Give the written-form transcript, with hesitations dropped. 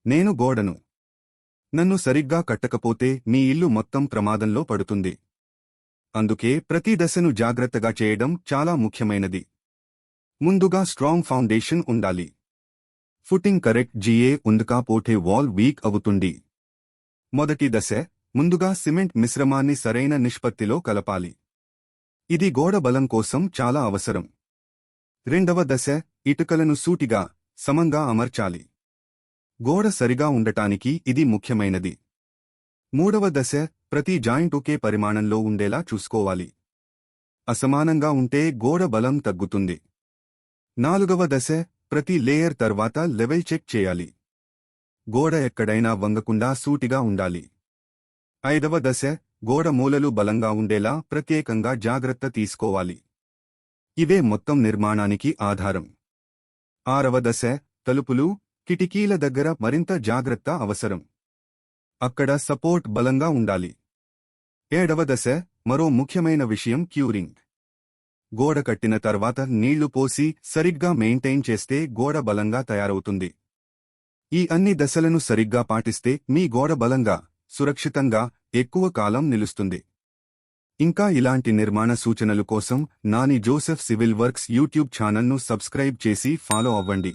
నేను గోడను నన్ను సరిగ్గా కట్టకపోతే మీ ఇల్లు మొత్తం ప్రమాదంలో పడుతుంది. అందుకే ప్రతి దశను జాగ్రత్తగా చేయడం చాలా ముఖ్యమైనది. ముందుగా స్ట్రాంగ్ ఫౌండేషన్ ఉండాలి. ఫుటింగ్ కరెక్ట్ జిఏ ఉందకపోతే వాల్ వీక్ అవుతుంది. మొదటి దశ, ముందుగా సిమెంట్ మిశ్రమాన్ని సరైన నిష్పత్తిలో కలపాలి. ఇది గోడ బలం కోసం చాలా అవసరం. రెండవ దశ, ఇటుకలను సూటిగా, సమంగా అమర్చాలి. గోడ సరిగా ఉండటానికి ఇది ముఖ్యమైనది. మూడవ దశ, ప్రతి జాయింట్ ఒకే పరిమాణంలో ఉండేలా చూసుకోవాలి. అసమానంగా ఉంటే గోడ బలం తగ్గుతుంది. నాలుగవ దశ, ప్రతి లేయర్ తర్వాత లెవెల్ చెక్ చేయాలి. గోడ ఎక్కడైనా వంగకుండా సూటిగా ఉండాలి. ఐదవ దశ, గోడ మూలలు బలంగా ఉండేలా ప్రత్యేకంగా జాగ్రత్త తీసుకోవాలి. ఇవే మొత్తం నిర్మాణానికి ఆధారం. ఆరవ దశ, తలుపులు, కిటికీల దగ్గర మరింత జాగ్రత్త అవసరం. అక్కడ సపోర్ట్ బలంగా ఉండాలి. ఏడవ దశ, మరో ముఖ్యమైన విషయం క్యూరింగ్. గోడ కట్టిన తర్వాత నీళ్లు పోసి సరిగ్గా మెయింటైన్ చేస్తే గోడ బలంగా తయారవుతుంది. ఈ అన్ని దశలను సరిగ్గా పాటిస్తే మీ గోడ బలంగా, సురక్షితంగా, ఎక్కువ కాలం నిలుస్తుంది. ఇంకా ఇలాంటి నిర్మాణ సూచనలు కోసం Nani Joseph civil works YouTube ఛానల్ను సబ్స్క్రైబ్ చేసి ఫాలో అవ్వండి.